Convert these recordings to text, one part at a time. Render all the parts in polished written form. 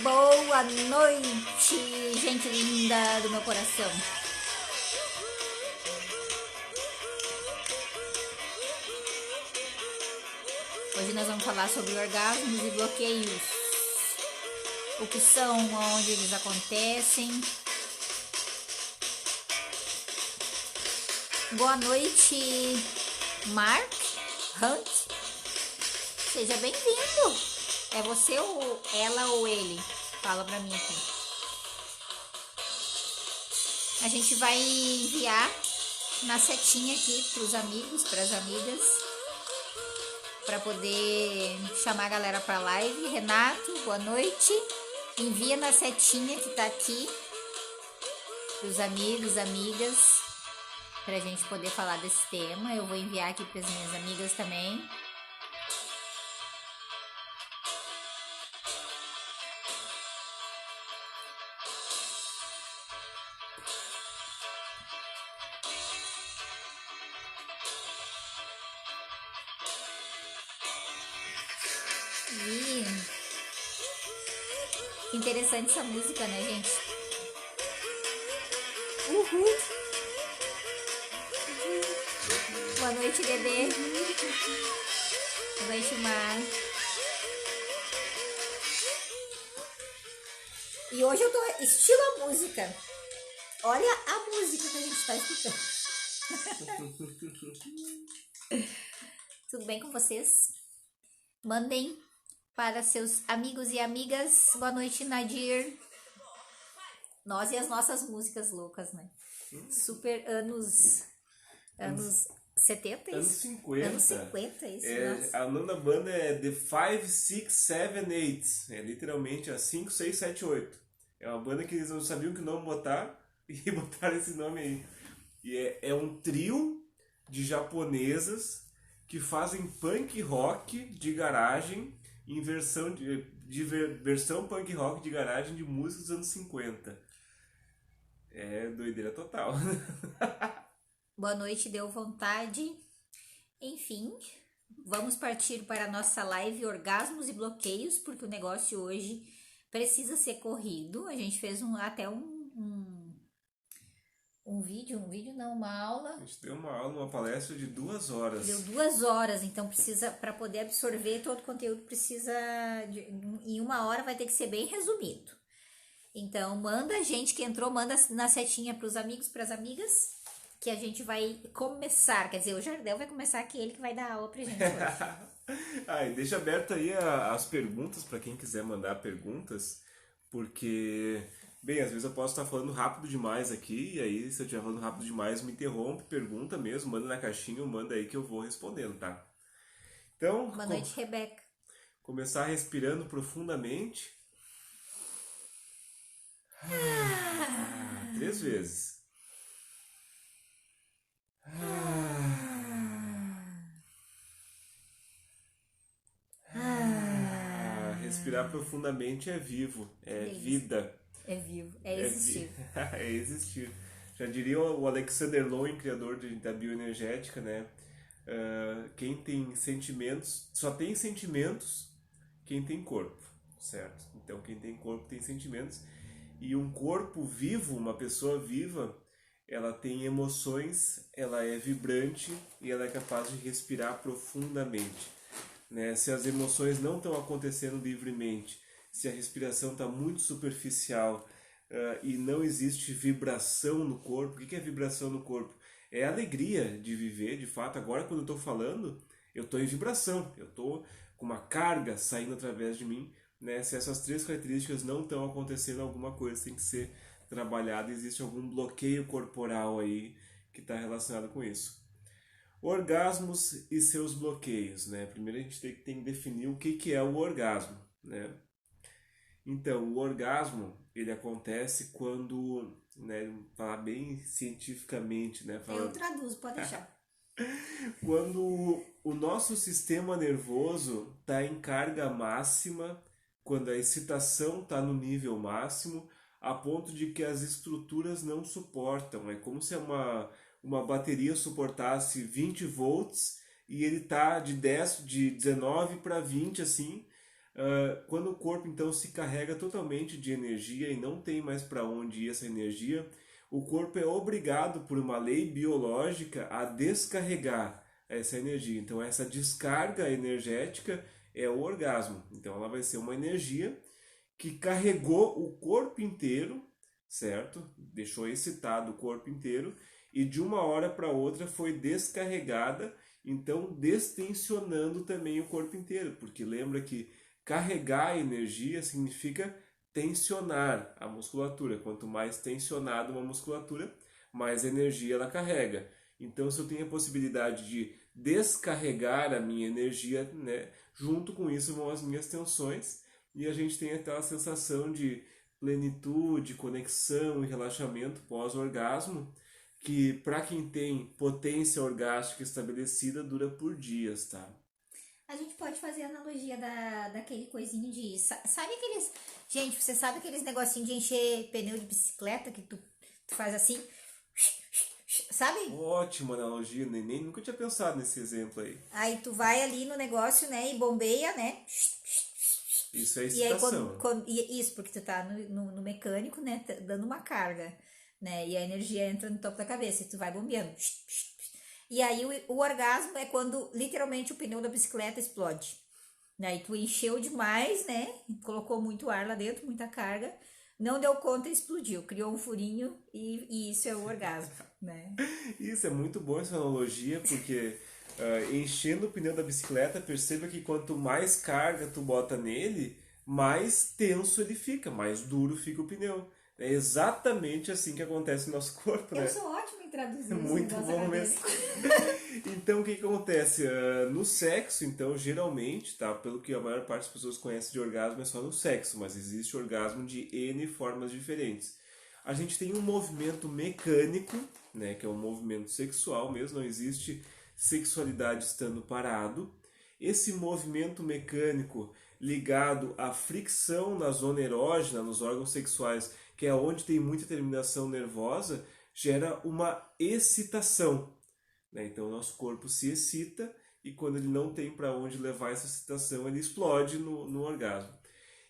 Boa noite, gente linda do meu coração. Hoje nós vamos falar sobre orgasmos e bloqueios. O que são, onde eles acontecem. Boa noite, Mark Hunt. Seja bem-vindo. É você ou ela ou ele? Fala pra mim aqui. A gente vai enviar na setinha aqui pros amigos, pras amigas, para poder chamar a galera pra live. Renato, boa noite. Envia na setinha que tá aqui pros amigos, amigas, pra gente poder falar desse tema. Eu vou enviar aqui pras minhas amigas também. E interessante essa música, né, gente? Uhul! Boa noite, bebê. Boa noite, Mar. E hoje eu tô estilo a música. Olha a música que a gente tá escutando. Tudo bem com vocês? Mandem para seus amigos e amigas. Boa noite, Nadir. Nós e as nossas músicas loucas, né? Super anos 70, anos isso? 50. Anos 50, isso. A nome da banda é The 5, 6, 7, 8. É literalmente a 5, 6, 7, 8. É uma banda que eles não sabiam que nome botar e botaram esse nome aí. E é um trio de japonesas que fazem punk rock de garagem em versão versão punk rock de garagem de músicas dos anos 50. É doideira total. Boa noite, deu vontade. Enfim, vamos partir para a nossa live Orgasmos e Bloqueios, porque o negócio hoje precisa ser corrido. A gente fez até uma aula. A gente deu uma aula, uma palestra de 2 horas. Deu 2 horas, então precisa, para poder absorver todo o conteúdo, em 1 hora vai ter que ser bem resumido. Então, manda a gente que entrou, manda na setinha para os amigos, para as amigas, que a gente vai começar. Quer dizer, o Jardel vai começar, que ele que vai dar aula pra gente hoje. E deixa aberto aí as perguntas para quem quiser mandar perguntas, porque, bem, às vezes eu posso estar falando rápido demais aqui, e aí se eu estiver falando rápido demais, me interrompe, pergunta mesmo, manda na caixinha, manda aí que eu vou respondendo, tá? Então, boa noite, Rebeca. Começar respirando profundamente. 3 vezes. Respirar profundamente é vivo, é vida. É vivo, é existir. É existir. Já diria o Alexander Lowen, criador da bioenergética, né? Quem tem sentimentos, só tem sentimentos quem tem corpo, certo? Então quem tem corpo tem sentimentos. E um corpo vivo, uma pessoa viva, ela tem emoções, ela é vibrante e ela é capaz de respirar profundamente. Né? Se as emoções não estão acontecendo livremente, se a respiração está muito superficial e não existe vibração no corpo, o que é vibração no corpo? É a alegria de viver, de fato. Agora, quando eu estou falando, eu estou em vibração, eu estou com uma carga saindo através de mim. Né? Se essas 3 características não estão acontecendo, alguma coisa tem que ser trabalhada, existe algum bloqueio corporal aí que está relacionado com isso. Orgasmos e seus bloqueios, né? Primeiro a gente tem que definir o que é o orgasmo, né? Então, o orgasmo, ele acontece quando, né, falar bem cientificamente, né? Eu traduzo, pode deixar. Quando o nosso sistema nervoso está em carga máxima, quando a excitação está no nível máximo, a ponto de que as estruturas não suportam. É como se uma bateria suportasse 20 volts e ele tá de 19 para 20 assim, Quando o corpo então se carrega totalmente de energia e não tem mais para onde ir essa energia, o corpo é obrigado por uma lei biológica a descarregar essa energia. Então essa descarga energética é o orgasmo. Então ela vai ser uma energia que carregou o corpo inteiro, certo? Deixou excitado o corpo inteiro e de uma hora para outra foi descarregada, então destensionando também o corpo inteiro, porque lembra que carregar a energia significa tensionar a musculatura. Quanto mais tensionada uma musculatura, mais energia ela carrega. Então, se eu tenho a possibilidade de descarregar a minha energia, né, junto com isso vão as minhas tensões e a gente tem aquela sensação de plenitude, conexão e relaxamento pós-orgasmo, que para quem tem potência orgástica estabelecida dura por dias, tá? A gente pode fazer a analogia daquele coisinho de... Sabe aqueles... Gente, você sabe aqueles negocinhos de encher pneu de bicicleta que tu faz assim? Sabe? Ótima analogia, nem nunca tinha pensado nesse exemplo aí. Aí tu vai ali no negócio, né? E bombeia, né? Isso é E aí excitação. isso, porque tu tá no mecânico, né? Dando uma carga, né? E a energia entra no topo da cabeça e tu vai bombeando. E aí o orgasmo é quando literalmente o pneu da bicicleta explode. Daí tu encheu demais, né? Colocou muito ar lá dentro, muita carga. Não deu conta e explodiu. Criou um furinho e isso é o orgasmo, né? Isso é muito bom essa analogia, porque enchendo o pneu da bicicleta, perceba que quanto mais carga tu bota nele, mais tenso ele fica, mais duro fica o pneu. É exatamente assim que acontece no nosso corpo, Eu né? sou ótima em traduzir É esse muito negócio bom mesmo. acadêmico. Então, o que que acontece? No sexo, então, geralmente, tá? Pelo que a maior parte das pessoas conhece de orgasmo é só no sexo, mas existe orgasmo de N formas diferentes. A gente tem um movimento mecânico, né? Que é um movimento sexual mesmo, não existe sexualidade estando parado. Esse movimento mecânico ligado à fricção na zona erógena, nos órgãos sexuais, que é onde tem muita terminação nervosa, gera uma excitação, né? Então o nosso corpo se excita e quando ele não tem para onde levar essa excitação, ele explode no orgasmo.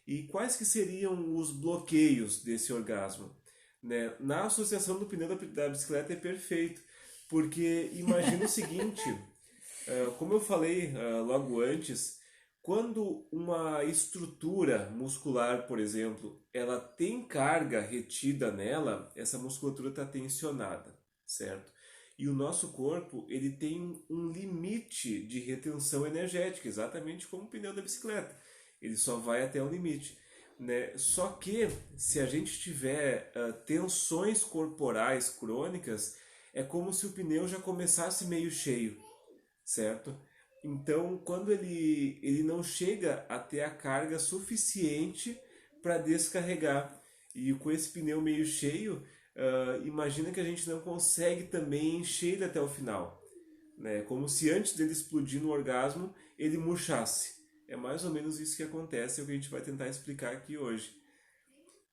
E quais que seriam os bloqueios desse orgasmo? Né? Na associação do pneu da bicicleta é perfeito, porque imagina o seguinte, como eu falei logo antes, quando uma estrutura muscular, por exemplo, ela tem carga retida nela, essa musculatura está tensionada, certo? E o nosso corpo ele tem um limite de retenção energética, exatamente como o pneu da bicicleta. Ele só vai até o limite. Né? Só que se a gente tiver tensões corporais crônicas, é como se o pneu já começasse meio cheio, certo? Então, quando ele não chega a ter a carga suficiente para descarregar, e com esse pneu meio cheio, imagina que a gente não consegue também encher ele até o final, né? Como se antes dele explodir no orgasmo, ele murchasse. É mais ou menos isso que acontece, é o que a gente vai tentar explicar aqui hoje.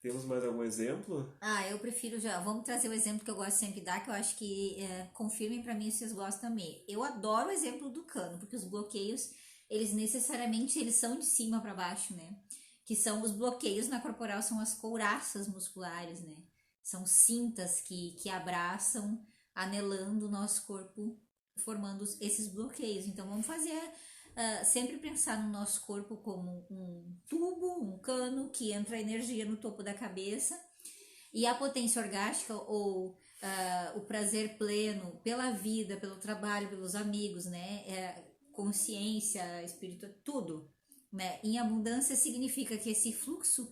Temos mais algum exemplo? Eu prefiro já. Vamos trazer o exemplo que eu gosto sempre de dar, que eu acho que confirmem pra mim se vocês gostam também. Eu adoro o exemplo do cano, porque os bloqueios, eles necessariamente eles são de cima pra baixo, né? Que são os bloqueios na corporal, são as couraças musculares, né? São cintas que abraçam, anelando o nosso corpo, formando esses bloqueios. Então vamos fazer sempre pensar no nosso corpo como um tubo, um cano que entra energia no topo da cabeça e a potência orgástica ou o prazer pleno pela vida, pelo trabalho, pelos amigos, né? Consciência, espírito, tudo, né? Em abundância significa que esse fluxo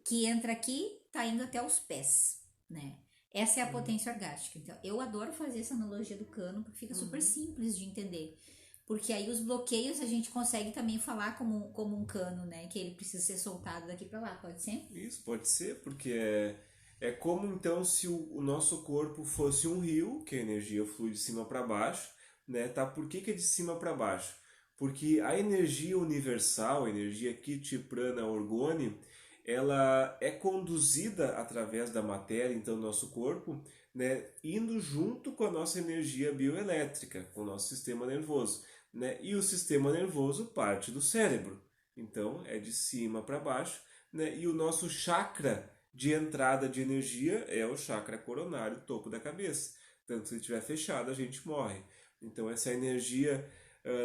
que entra aqui tá indo até os pés, né? Essa é a potência orgástica. Então, eu adoro fazer essa analogia do cano porque fica super simples de entender. Porque aí os bloqueios a gente consegue também falar como um cano, né? Que ele precisa ser soltado daqui para lá, pode ser? Isso, pode ser, porque é como então se o nosso corpo fosse um rio, que a energia flui de cima para baixo, né? Tá? Por que é de cima para baixo? Porque a energia universal, a energia Kiti, Prana, Orgone, ela é conduzida através da matéria, então, do nosso corpo, né? Indo junto com a nossa energia bioelétrica, com o nosso sistema nervoso. Né? E o sistema nervoso parte do cérebro. Então, é de cima para baixo, né? E o nosso chakra de entrada de energia é o chakra coronário, topo da cabeça. Tanto se ele estiver fechado, a gente morre. Então, essa energia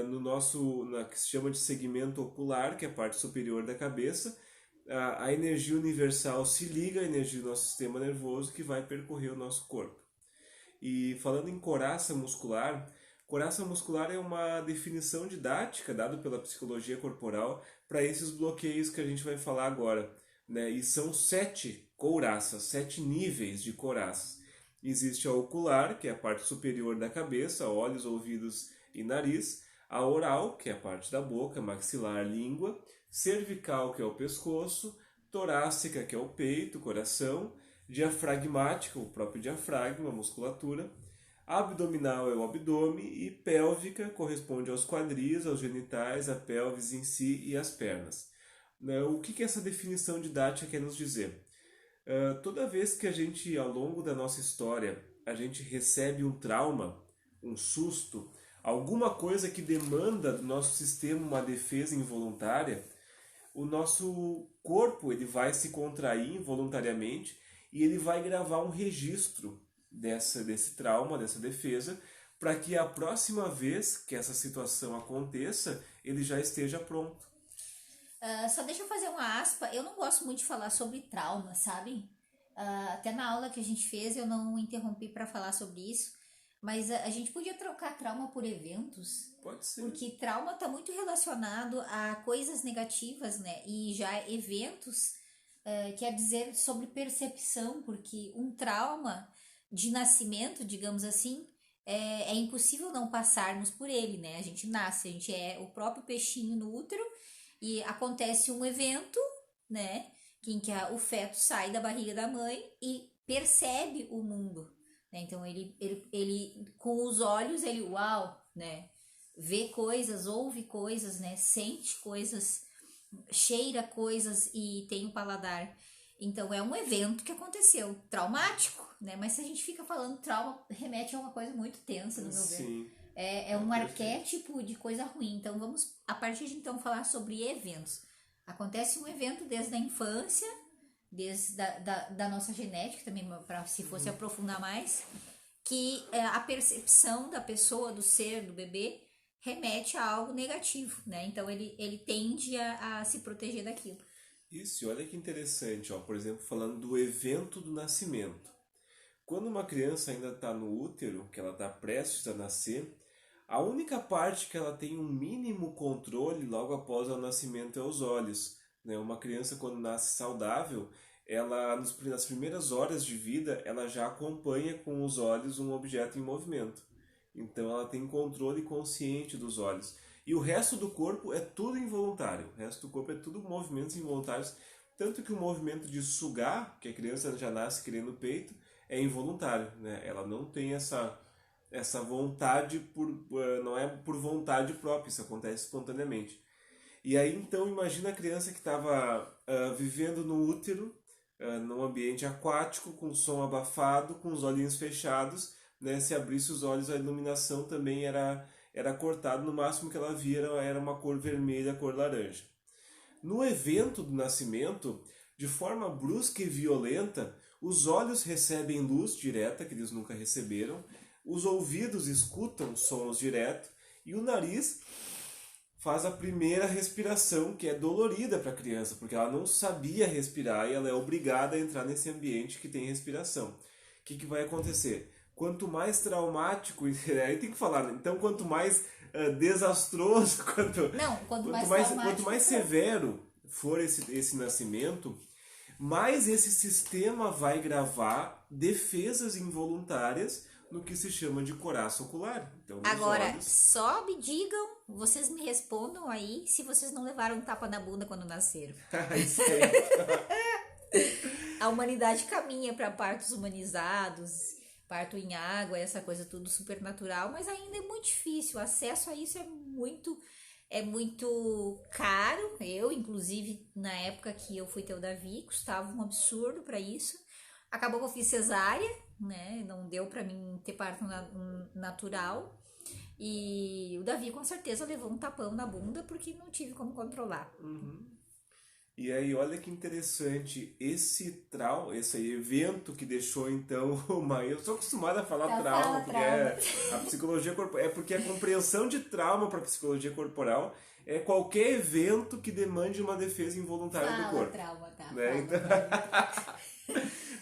no nosso, que se chama de segmento ocular, que é a parte superior da cabeça, a energia universal se liga à energia do nosso sistema nervoso que vai percorrer o nosso corpo. E falando em coraça muscular é uma definição didática dada pela psicologia corporal para esses bloqueios que a gente vai falar agora, né? E são 7 couraças, 7 níveis de couraças. Existe a ocular, que é a parte superior da cabeça, olhos, ouvidos e nariz. A oral, que é a parte da boca, maxilar, língua. Cervical, que é o pescoço. Torácica, que é o peito, coração. Diafragmática, o próprio diafragma, a musculatura. Abdominal é o abdômen e pélvica corresponde aos quadris, aos genitais, a pelvis em si e as pernas. O que essa definição didática quer nos dizer? Toda vez que a gente, ao longo da nossa história, a gente recebe um trauma, um susto, alguma coisa que demanda do nosso sistema uma defesa involuntária, o nosso corpo ele vai se contrair involuntariamente e ele vai gravar um registro desse trauma, dessa defesa, para que a próxima vez que essa situação aconteça, ele já esteja pronto. Só deixa eu fazer uma aspa. Eu não gosto muito de falar sobre trauma, sabe? Até na aula que a gente fez eu não interrompi para falar sobre isso. Mas a gente podia trocar trauma por eventos. Pode ser. Porque trauma está muito relacionado a coisas negativas, né? E já eventos quer dizer sobre percepção. Porque um trauma de nascimento, digamos assim, é impossível não passarmos por ele, né? A gente nasce, a gente é o próprio peixinho no útero. E acontece um evento, né, em que o feto sai da barriga da mãe e percebe o mundo, né? Então ele com os olhos ele né, vê coisas, ouve coisas, né, sente coisas, cheira coisas e tem o paladar. Então é um evento que aconteceu, traumático, né? Mas se a gente fica falando trauma, remete a uma coisa muito tensa, no meu ver. Sim. É um arquétipo de coisa ruim. Então vamos, a partir de então, falar sobre eventos. Acontece um evento desde a infância, desde da nossa genética também, para se fosse aprofundar mais, que a percepção da pessoa, do ser, do bebê, remete a algo negativo, né? Então ele tende a se proteger daquilo. Isso, e olha que interessante, ó, por exemplo, falando do evento do nascimento. Quando uma criança ainda está no útero, que ela está prestes a nascer, a única parte que ela tem um mínimo controle logo após o nascimento é os olhos, né? Uma criança quando nasce saudável, ela nas primeiras horas de vida, ela já acompanha com os olhos um objeto em movimento. Então ela tem controle consciente dos olhos. E o resto do corpo é tudo involuntário. O resto do corpo é tudo movimentos involuntários. Tanto que o movimento de sugar, que a criança já nasce querendo o peito, é involuntário, né? Ela não tem essa vontade, não é por vontade própria, isso acontece espontaneamente. E aí então imagina a criança que estava vivendo no útero, num ambiente aquático, com som abafado, com os olhinhos fechados, né? Se abrisse os olhos a iluminação também era cortada, no máximo que ela via era uma cor vermelha, cor laranja. No evento do nascimento, de forma brusca e violenta, os olhos recebem luz direta, que eles nunca receberam, os ouvidos escutam sons direto e o nariz faz a primeira respiração, que é dolorida para a criança, porque ela não sabia respirar e ela é obrigada a entrar nesse ambiente que tem respiração. O que vai acontecer? Quanto mais traumático, aí tem que falar, né? Então quanto mais desastroso, quanto mais severo for esse nascimento, mais esse sistema vai gravar defesas involuntárias no que se chama de coraça ocular. Então, agora, olhos... só me digam, vocês me respondam aí se vocês não levaram um tapa na bunda quando nasceram. A humanidade caminha para partos humanizados, parto em água, essa coisa tudo supernatural, mas ainda é muito difícil. O acesso a isso é muito caro. Eu, inclusive, na época que eu fui ter o Davi, custava um absurdo para isso. Acabou que eu fiz cesárea, né? Não deu para mim ter parto natural. E o Davi com certeza levou um tapão na bunda porque não tive como controlar. E aí, olha que interessante, esse evento que deixou então uma. Eu sou acostumado a falar trauma, porque a psicologia corporal. É porque a compreensão de trauma para a psicologia corporal é qualquer evento que demande uma defesa involuntária do corpo. Trauma, tá? Né? Então...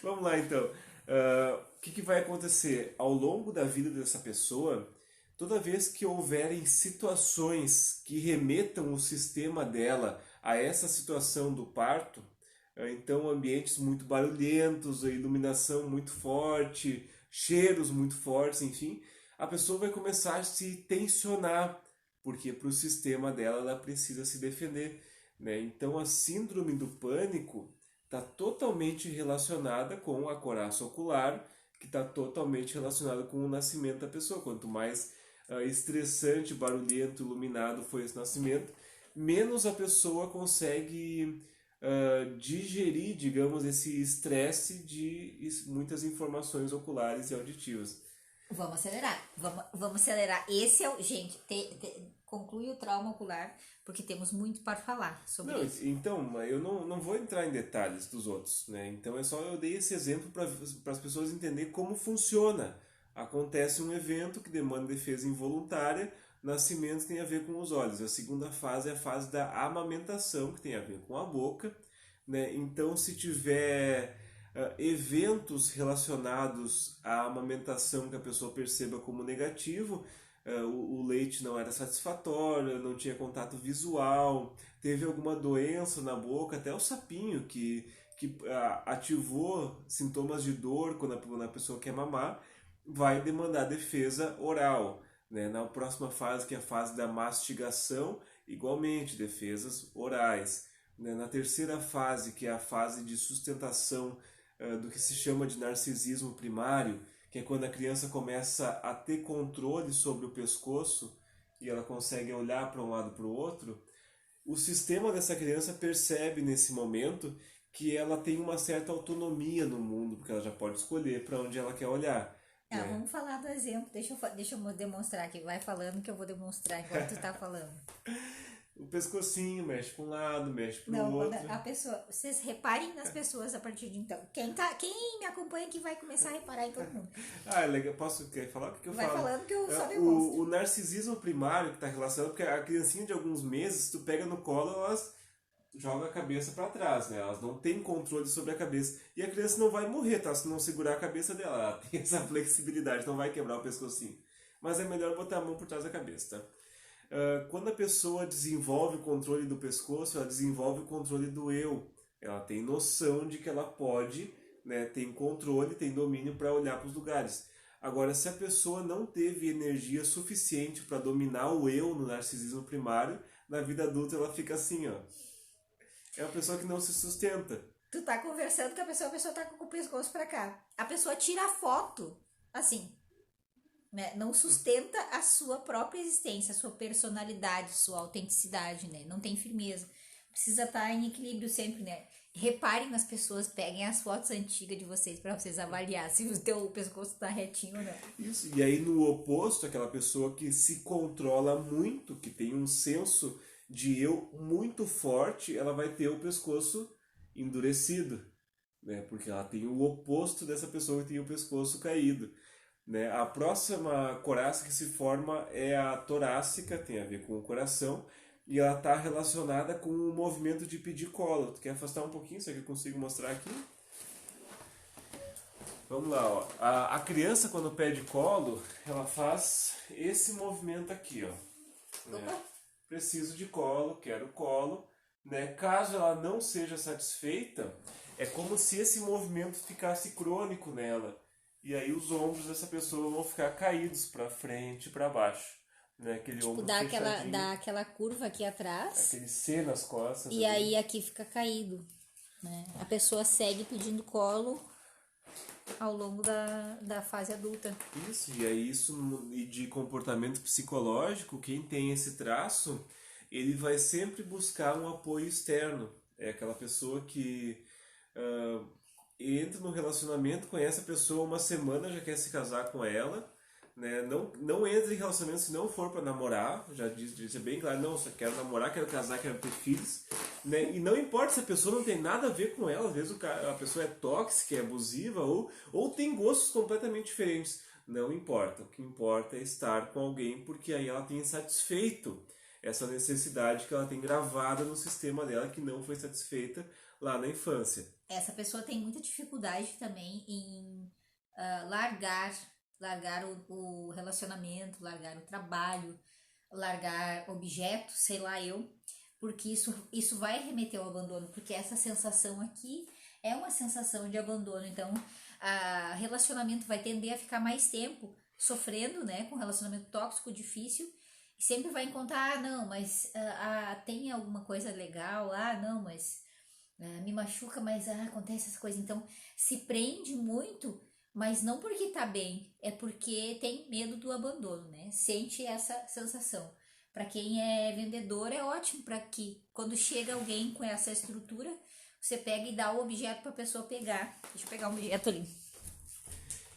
Vamos lá então. O que vai acontecer? Ao longo da vida dessa pessoa, toda vez que houverem situações que remetam o sistema dela a essa situação do parto, então ambientes muito barulhentos, a iluminação muito forte, cheiros muito fortes, enfim, a pessoa vai começar a se tensionar, porque para o sistema dela ela precisa se defender. Né? Então a síndrome do pânico está totalmente relacionada com a coraça ocular, que está totalmente relacionada com o nascimento da pessoa. Quanto mais estressante, barulhento, iluminado foi esse nascimento, menos a pessoa consegue digerir, digamos, esse estresse de muitas informações oculares e auditivas. Vamos acelerar. Vamos acelerar. Esse é o... Gente, conclui o trauma ocular, porque temos muito para falar sobre isso. Então, eu não vou entrar em detalhes dos outros, né? Então, eu dei esse exemplo para as pessoas entenderem como funciona. Acontece um evento que demanda defesa involuntária, nascimento tem a ver com os olhos. A segunda fase é a fase da amamentação, que tem a ver com a boca. Né? Então, se tiver eventos relacionados à amamentação que a pessoa perceba como negativo, o leite não era satisfatório, não tinha contato visual, teve alguma doença na boca, até o sapinho que ativou sintomas de dor quando a pessoa quer mamar, vai demandar defesa oral. Né? Na próxima fase, que é a fase da mastigação, igualmente defesas orais. Né? Na terceira fase, que é a fase de sustentação do que se chama de narcisismo primário, que é quando a criança começa a ter controle sobre o pescoço e ela consegue olhar para um lado para o outro, o sistema dessa criança percebe nesse momento que ela tem uma certa autonomia no mundo, porque ela já pode escolher para onde ela quer olhar. Né? Vamos falar do exemplo. Deixa eu demonstrar aqui. Vai falando que eu vou demonstrar enquanto tu tá falando. O pescocinho mexe para um lado, mexe para o outro. A pessoa, vocês reparem nas pessoas a partir de então. Quem me acompanha aqui vai começar a reparar em todo mundo. É legal. Quer falar o que eu falo? Vai falando que eu só demonstro. O narcisismo primário que está relacionado, porque a criancinha de alguns meses, tu pega no colo, elas jogam a cabeça para trás, né? Elas não têm controle sobre a cabeça. E a criança não vai morrer, tá? Se não segurar a cabeça dela. Ela tem essa flexibilidade, não vai quebrar o pescocinho. Mas é melhor botar a mão por trás da cabeça, tá? Quando a pessoa desenvolve o controle do pescoço, ela desenvolve o controle do eu. Ela tem noção de que ela pode, né, tem controle, tem domínio para olhar para os lugares. Agora, se a pessoa não teve energia suficiente para dominar o eu no narcisismo primário, na vida adulta ela fica assim, ó. É uma pessoa que não se sustenta. Tu tá conversando com a pessoa tá com o pescoço para cá. A pessoa tira a foto, assim... Né? Não sustenta a sua própria existência, a sua personalidade, sua autenticidade, né? Não tem firmeza. Precisa estar em equilíbrio sempre, né? Reparem nas pessoas, peguem as fotos antigas de vocês para vocês avaliar se o teu pescoço tá retinho ou não. Isso, e aí no oposto, aquela pessoa que se controla muito, que tem um senso de eu muito forte, ela vai ter o pescoço endurecido, né? Porque ela tem o oposto dessa pessoa que tem o pescoço caído. Né? A próxima coraça que se forma é a torácica, tem a ver com o coração, e ela está relacionada com o movimento de pedir colo. Tu quer afastar um pouquinho, isso aqui eu consigo mostrar aqui? Vamos lá, ó. A criança quando pede colo, ela faz esse movimento aqui, ó. Né? Preciso de colo, quero colo. Né? Caso ela não seja satisfeita, é como se esse movimento ficasse crônico nela. E aí os ombros dessa pessoa vão ficar caídos para frente e para baixo. Né? Aquele ombro dá aquela curva aqui atrás. Aquele C nas costas. E aí aqui fica caído. Né? A pessoa segue pedindo colo ao longo da fase adulta. Isso, e aí e de comportamento psicológico, quem tem esse traço, ele vai sempre buscar um apoio externo. É aquela pessoa que... entra no relacionamento, conhece a pessoa uma semana, já quer se casar com ela, né? Não entre em relacionamento se não for para namorar, já disse bem claro, não, só quero namorar, quero casar, quero ter filhos, né? E não importa se a pessoa não tem nada a ver com ela, às vezes a pessoa é tóxica, é abusiva ou tem gostos completamente diferentes. Não importa, o que importa é estar com alguém porque aí ela tem satisfeito essa necessidade que ela tem gravada no sistema dela que não foi satisfeita lá na infância. Essa pessoa tem muita dificuldade também em largar o relacionamento, largar o trabalho, largar objetos, sei lá eu, porque isso vai remeter ao abandono, porque essa sensação aqui é uma sensação de abandono, então relacionamento vai tender a ficar mais tempo sofrendo, né, com relacionamento tóxico, difícil, e sempre vai encontrar, não, mas tem alguma coisa legal, não, mas me machuca, mas acontece essas coisas, então se prende muito, mas não porque tá bem, é porque tem medo do abandono, né? Sente essa sensação. Para quem é vendedor é ótimo, para que quando chega alguém com essa estrutura, você pega e dá o objeto para a pessoa pegar. Deixa eu pegar um objeto ali.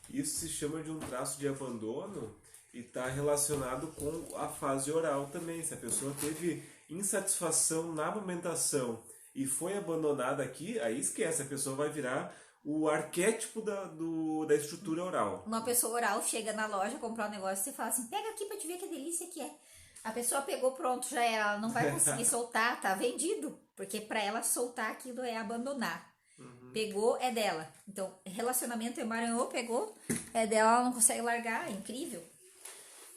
Isso se chama de um traço de abandono e está relacionado com a fase oral também. Se a pessoa teve insatisfação na amamentação e foi abandonada aqui, aí esquece, a pessoa vai virar o arquétipo da estrutura oral. Uma pessoa oral chega na loja, comprar um negócio e fala assim, pega aqui pra te ver que delícia que é. A pessoa pegou, pronto, já era, ela não vai conseguir soltar, tá vendido. Porque pra ela soltar aquilo é abandonar. Pegou, é dela. Então, relacionamento emaranhou, pegou, é dela, ela não consegue largar, é incrível.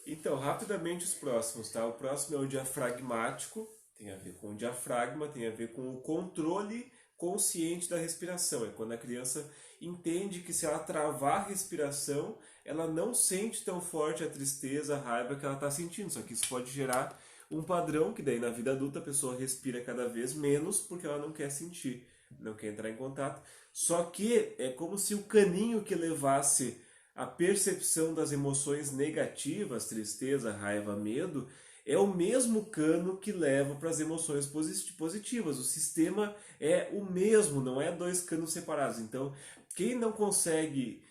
Então, rapidamente os próximos, tá? O próximo é o diafragmático, tem a ver com o diafragma, tem a ver com o controle consciente da respiração. É quando a criança entende que se ela travar a respiração, ela não sente tão forte a tristeza, a raiva que ela está sentindo. Só que isso pode gerar um padrão que daí na vida adulta a pessoa respira cada vez menos porque ela não quer sentir, não quer entrar em contato. Só que é como se o caninho que levasse a percepção das emoções negativas, tristeza, raiva, medo, é o mesmo cano que leva para as emoções positivas. O sistema é o mesmo, não é dois canos separados. Então, quem não consegue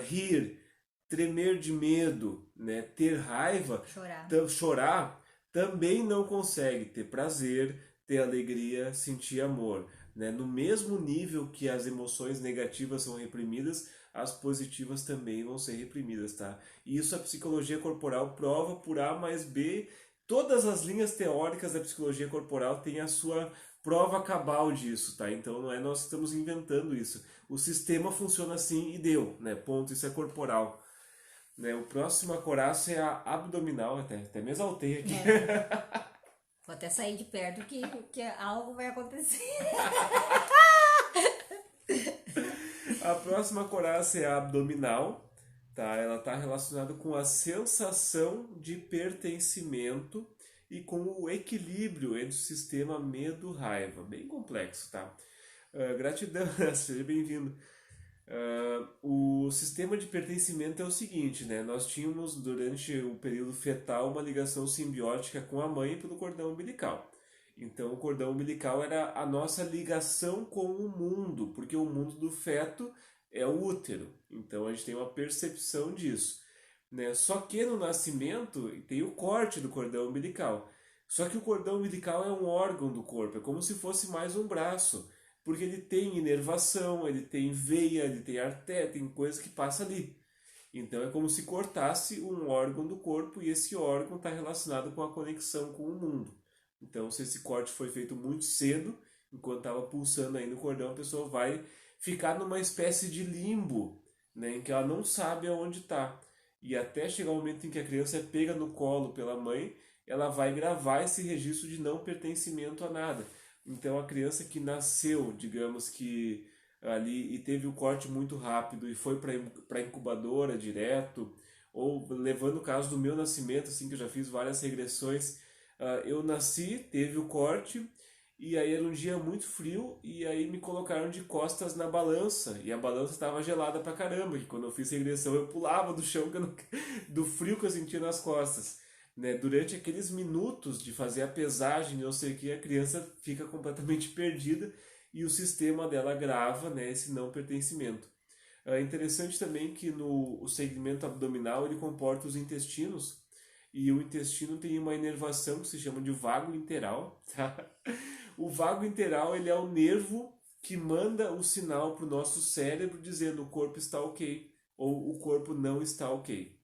rir, tremer de medo, né, ter raiva, chorar, também não consegue ter prazer, ter alegria, sentir amor. Né? No mesmo nível que as emoções negativas são reprimidas, as positivas também vão ser reprimidas, tá? E isso a psicologia corporal prova por A mais B. Todas as linhas teóricas da psicologia corporal têm a sua prova cabal disso, tá? Então não é nós que estamos inventando isso. O sistema funciona assim e deu, né? Ponto, isso é corporal. Né? O próximo a coraça é a abdominal, até me exaltei aqui. Vou até sair de perto que algo vai acontecer. A próxima coraça é a abdominal, tá? Ela está relacionada com a sensação de pertencimento e com o equilíbrio entre o sistema medo-raiva. Bem complexo, tá? Gratidão, seja bem-vindo. O sistema de pertencimento é o seguinte, né? Nós tínhamos durante o período fetal uma ligação simbiótica com a mãe pelo cordão umbilical. Então o cordão umbilical era a nossa ligação com o mundo, porque o mundo do feto é o útero. Então a gente tem uma percepção disso. Né? Só que no nascimento tem o corte do cordão umbilical. Só que o cordão umbilical é um órgão do corpo, é como se fosse mais um braço. Porque ele tem inervação, ele tem veia, ele tem artéria, tem coisa que passa ali. Então é como se cortasse um órgão do corpo e esse órgão está relacionado com a conexão com o mundo. Então se esse corte foi feito muito cedo, enquanto estava pulsando aí no cordão, a pessoa vai ficar numa espécie de limbo, né, em que ela não sabe aonde está. E até chegar o momento em que a criança é pega no colo pela mãe, ela vai gravar esse registro de não pertencimento a nada. Então a criança que nasceu, digamos que ali e teve o corte muito rápido e foi para a incubadora direto, ou levando o caso do meu nascimento, assim, que eu já fiz várias regressões, eu nasci, teve o corte, e aí era um dia muito frio, e aí me colocaram de costas na balança, e a balança estava gelada pra caramba, que quando eu fiz regressão eu pulava do chão do frio que eu sentia nas costas. Né? Durante aqueles minutos de fazer a pesagem, eu sei que a criança fica completamente perdida e o sistema dela grava, né, esse não pertencimento. É interessante também que no o segmento abdominal ele comporta os intestinos e o intestino tem uma inervação que se chama de vago interal, tá? O vago interal ele é o nervo que manda o sinal para o nosso cérebro dizendo o corpo está ok ou o corpo não está ok.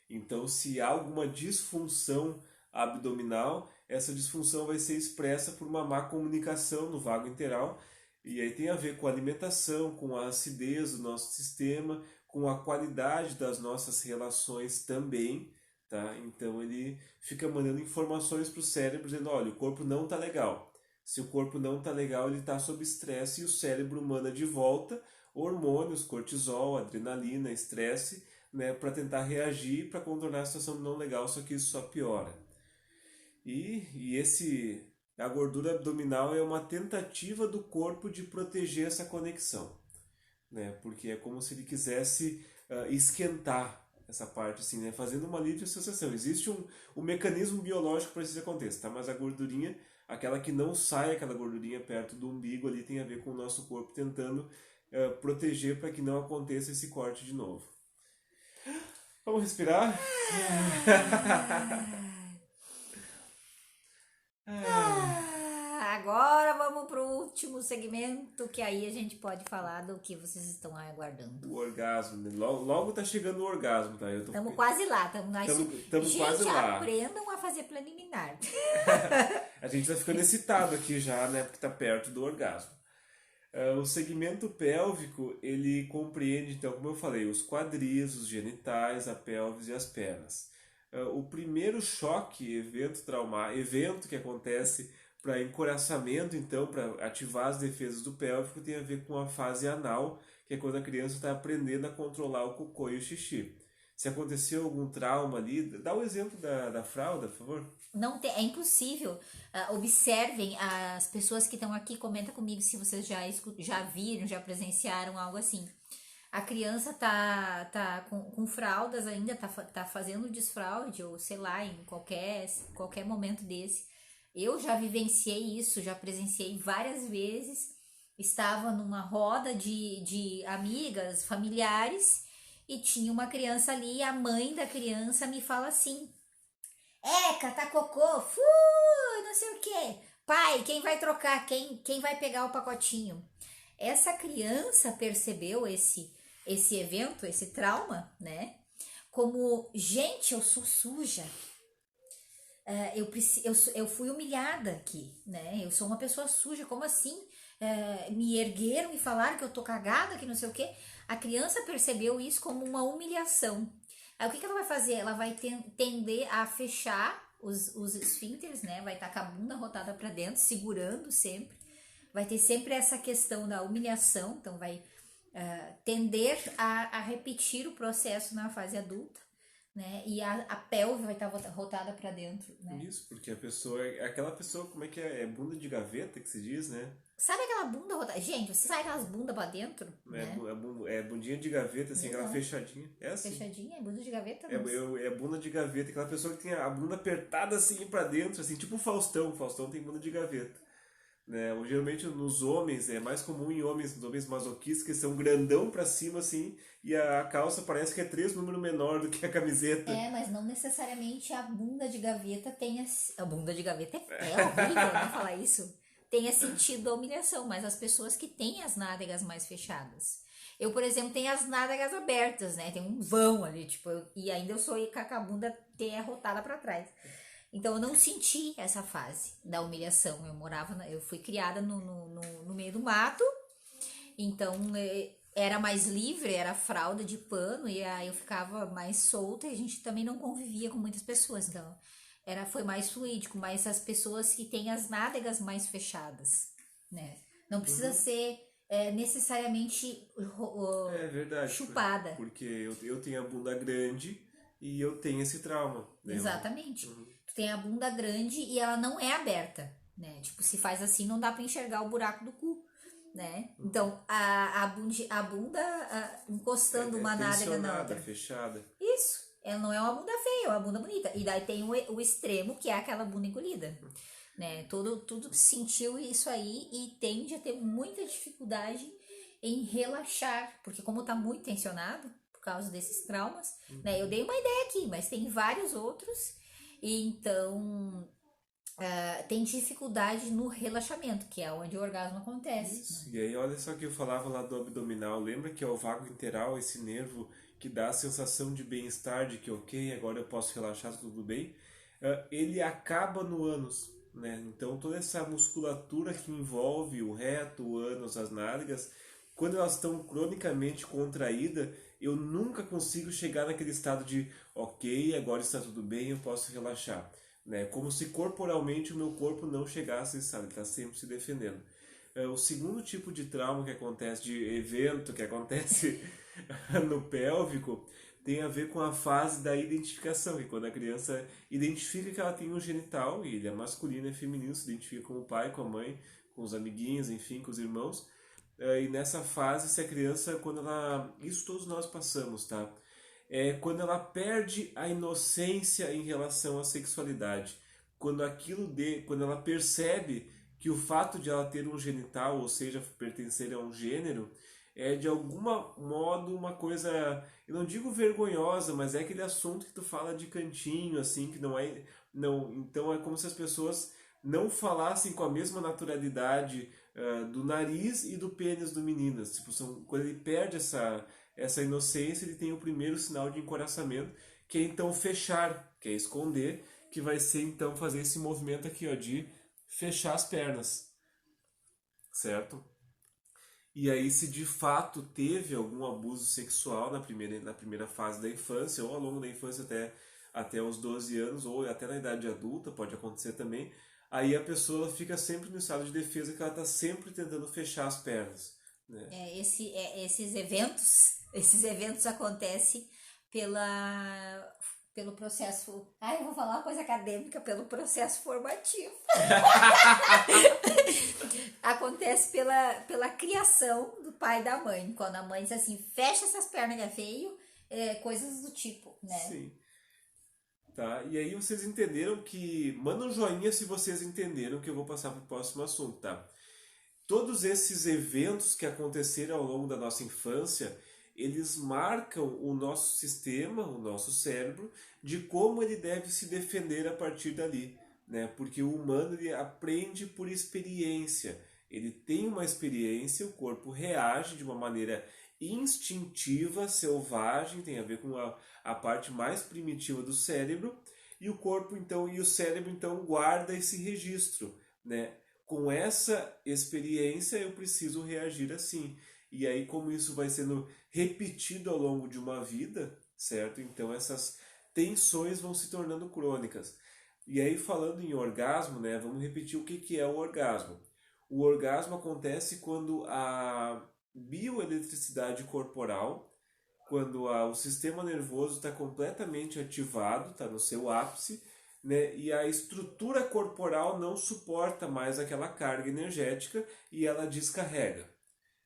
Então, se há alguma disfunção abdominal, essa disfunção vai ser expressa por uma má comunicação no vago interal, e aí tem a ver com a alimentação, com a acidez do nosso sistema, com a qualidade das nossas relações também, tá? Então ele fica mandando informações para o cérebro dizendo, olha, o corpo não está legal. Se o corpo não está legal, ele está sob estresse e o cérebro manda de volta hormônios, cortisol, adrenalina, estresse, né, para tentar reagir, para contornar a situação não legal, só que isso só piora. A gordura abdominal é uma tentativa do corpo de proteger essa conexão, né? Porque é como se ele quisesse esquentar essa parte, assim, né? Fazendo uma livre associação. Existe um mecanismo biológico para isso acontecer, tá? Mas a gordurinha, aquela que não sai, aquela gordurinha perto do umbigo ali, tem a ver com o nosso corpo tentando proteger para que não aconteça esse corte de novo. Vamos respirar? Agora vamos pro último segmento, que aí a gente pode falar do que vocês estão aguardando. O orgasmo, né? Logo tá chegando o orgasmo, tá? Estamos quase lá, estamos quase lá. Aprendam a fazer preliminar. A gente tá ficando excitado aqui já, né? Porque tá perto do orgasmo. O segmento pélvico, ele compreende, então, como eu falei, os quadris, os genitais, a pelvis e as pernas. O primeiro choque, evento que acontece para encoraçamento, então, para ativar as defesas do pélvico, tem a ver com a fase anal, que é quando a criança está aprendendo a controlar o cocô e o xixi. Se aconteceu algum trauma ali, dá o exemplo da fralda, por favor. Não tem, é impossível. Observem as pessoas que estão aqui, comenta comigo se vocês já viram, já presenciaram algo assim. A criança tá com fraldas ainda, tá fazendo desfraude, ou sei lá, em qualquer momento desse. Eu já vivenciei isso, já presenciei várias vezes. Estava numa roda de amigas, familiares, e tinha uma criança ali, e a mãe da criança me fala assim: Eca, tá cocô, não sei o que. Pai, quem vai trocar? Quem vai pegar o pacotinho? Essa criança percebeu esse evento, esse trauma, né? Como, gente, eu sou suja. Eu fui humilhada aqui, né? Eu sou uma pessoa suja, como assim? Me ergueram e falaram que eu tô cagada, que não sei o que. A criança percebeu isso como uma humilhação. Aí o que ela vai fazer? Ela vai tender a fechar os esfínteres, né? Vai estar com a bunda rotada para dentro, segurando sempre. Vai ter sempre essa questão da humilhação, então vai tender a repetir o processo na fase adulta, né? E a pelve vai estar rotada para dentro, né? Isso, porque aquela pessoa, como é que é? É bunda de gaveta que se diz, né? Sabe aquela bunda rotada? Gente, você sai aquelas bundas pra dentro, né? É bundinha de gaveta, assim, aquela fechadinha. É assim. Fechadinha? É bunda de gaveta? É bunda de gaveta, aquela pessoa que tem a bunda apertada assim pra dentro, assim, tipo o Faustão. O Faustão tem bunda de gaveta. Né? Geralmente nos homens, é mais comum nos homens masoquistas, que são grandão pra cima, assim, e a calça parece que é 3 números menor do que a camiseta. Mas não necessariamente a bunda de gaveta tenha... A bunda de gaveta é horrível, né, falar isso. Tenha sentido a humilhação, mas as pessoas que têm as nádegas mais fechadas. Eu, por exemplo, tenho as nádegas abertas, né? Tem um vão ali, tipo, e ainda eu sou com a bunda rotada pra trás. Então eu não senti essa fase da humilhação. Eu fui criada no meio do mato, então era mais livre, era fralda de pano, e aí eu ficava mais solta e a gente também não convivia com muitas pessoas, então foi mais fluídico, mas as pessoas que têm as nádegas mais fechadas, né? Não precisa ser necessariamente verdade, chupada. Porque eu tenho a bunda grande e eu tenho esse trauma. Né? Exatamente. Tu tem a bunda grande e ela não é aberta, né? Tipo, se faz assim, não dá pra enxergar o buraco do cu, né? Então, a bunda encostando uma nádega na outra. Fechada. Isso. Ela não é uma bunda feia, é uma bunda bonita. E daí tem o extremo, que é aquela bunda engolida, né? Tudo sentiu isso aí e tende a ter muita dificuldade em relaxar, porque como tá muito tensionado por causa desses traumas, né? Eu dei uma ideia aqui, mas tem vários outros, e então tem dificuldade no relaxamento, que é onde o orgasmo acontece. Isso. Né? E aí, olha só que eu falava lá do abdominal. Lembra que é o vago interal, esse nervo que dá a sensação de bem-estar, de que ok, agora eu posso relaxar, tá tudo bem. Ele acaba no ânus, né? Então toda essa musculatura que envolve o reto, o ânus, as nádegas, quando elas estão cronicamente contraídas, eu nunca consigo chegar naquele estado de ok, agora está tudo bem, eu posso relaxar. Né? Como se corporalmente o meu corpo não chegasse, sabe? Ele está sempre se defendendo. O segundo tipo de trauma que acontece, de evento que acontece no pélvico, tem a ver com a fase da identificação, que quando a criança identifica que ela tem um genital, e ele é masculino e feminino, se identifica com o pai, com a mãe, com os amiguinhos, enfim, com os irmãos. E nessa fase, se a criança, quando ela... Isso todos nós passamos, tá? É quando ela perde a inocência em relação à sexualidade. Quando ela percebe que o fato de ela ter um genital, ou seja, pertencer a um gênero, é de alguma modo uma coisa, eu não digo vergonhosa, mas é aquele assunto que tu fala de cantinho, assim, que não é, não, então é como se as pessoas não falassem com a mesma naturalidade do nariz e do pênis do menino. Tipo, quando ele perde essa inocência, ele tem o primeiro sinal de encoraçamento, que é então fechar, que é esconder, que vai ser então fazer esse movimento aqui, ó, de fechar as pernas, certo? E aí, se de fato teve algum abuso sexual na primeira fase da infância, ou ao longo da infância até os 12 anos, ou até na idade adulta, pode acontecer também, aí a pessoa fica sempre no estado de defesa, que ela está sempre tentando fechar as pernas. Né? Esses eventos acontecem pelo processo. Eu vou falar uma coisa acadêmica, pelo processo formativo. Acontece pela criação do pai e da mãe. Quando a mãe diz assim, fecha essas pernas que é feio, coisas do tipo, né? Sim. Tá? E aí vocês entenderam que... Manda um joinha se vocês entenderam, que eu vou passar para o próximo assunto, tá? Todos esses eventos que aconteceram ao longo da nossa infância, eles marcam o nosso sistema, o nosso cérebro, de como ele deve se defender a partir dali. Né? Porque o humano ele aprende por experiência. Ele tem uma experiência, o corpo reage de uma maneira instintiva, selvagem, tem a ver com a parte mais primitiva do cérebro, e o corpo então e o cérebro então guarda esse registro, né? Com essa experiência eu preciso reagir assim. E aí como isso vai sendo repetido ao longo de uma vida, certo? Então essas tensões vão se tornando crônicas. E aí falando em orgasmo, né, vamos repetir o que é o orgasmo. O orgasmo acontece quando a bioeletricidade corporal, quando o sistema nervoso está completamente ativado, está no seu ápice, né, e a estrutura corporal não suporta mais aquela carga energética e ela descarrega.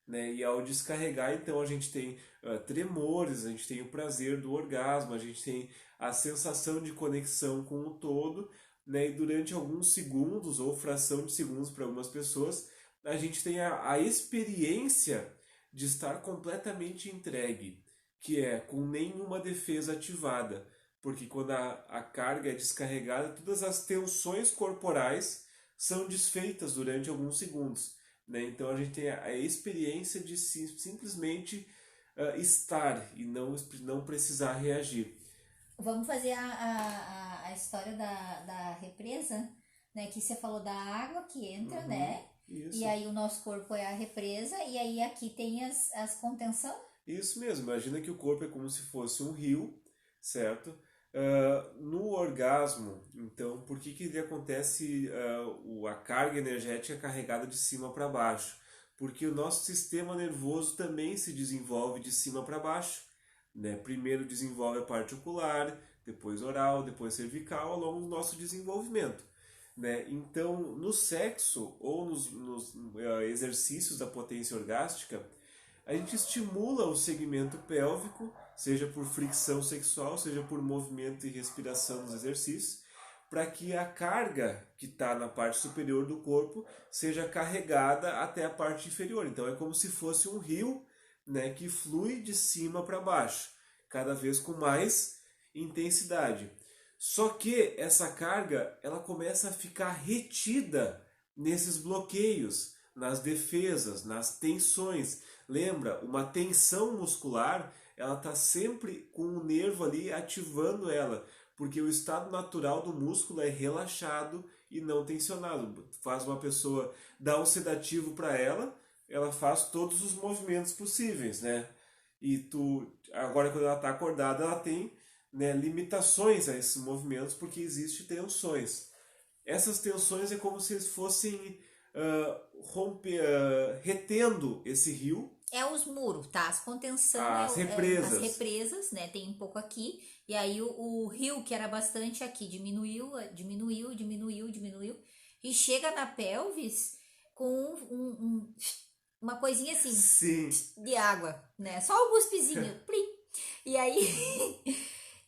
Né? E ao descarregar, então a gente tem tremores, a gente tem o prazer do orgasmo, a gente tem a sensação de conexão com o todo, né? E durante alguns segundos ou fração de segundos para algumas pessoas, a gente tem a experiência de estar completamente entregue, que é com nenhuma defesa ativada, porque quando a carga é descarregada, todas as tensões corporais são desfeitas durante alguns segundos. Né? Então a gente tem a experiência de simplesmente estar e não precisar reagir. Vamos fazer a história da represa, né? Que você falou da água que entra, né? Isso. E aí o nosso corpo é a represa, e aí aqui tem as contenção. Isso mesmo, imagina que o corpo é como se fosse um rio, certo? No orgasmo, então, por que ele acontece a carga energética carregada de cima para baixo? Porque o nosso sistema nervoso também se desenvolve de cima para baixo. Né? Primeiro desenvolve a parte ocular, depois oral, depois cervical, ao longo do nosso desenvolvimento. Né? Então, no sexo ou nos exercícios da potência orgástica, a gente estimula o segmento pélvico, seja por fricção sexual, seja por movimento e respiração nos exercícios, para que a carga que está na parte superior do corpo seja carregada até a parte inferior. Então é como se fosse um rio, né, que flui de cima para baixo, cada vez com mais intensidade. Só que essa carga ela começa a ficar retida nesses bloqueios, nas defesas, nas tensões. Lembra, uma tensão muscular, ela está sempre com o nervo ali ativando ela, porque o estado natural do músculo é relaxado e não tensionado. Faz uma pessoa dar um sedativo para ela faz todos os movimentos possíveis, né? E agora quando ela está acordada, ela tem, né, limitações a esses movimentos porque existem tensões. Essas tensões é como se eles fossem retendo esse rio. É os muros, tá? As contenção As represas. As represas, né? Tem um pouco aqui. E aí o rio, que era bastante aqui, diminuiu. E chega na pelvis com uma coisinha assim, Sim. de água, né? Só o guspezinho. Plim. E aí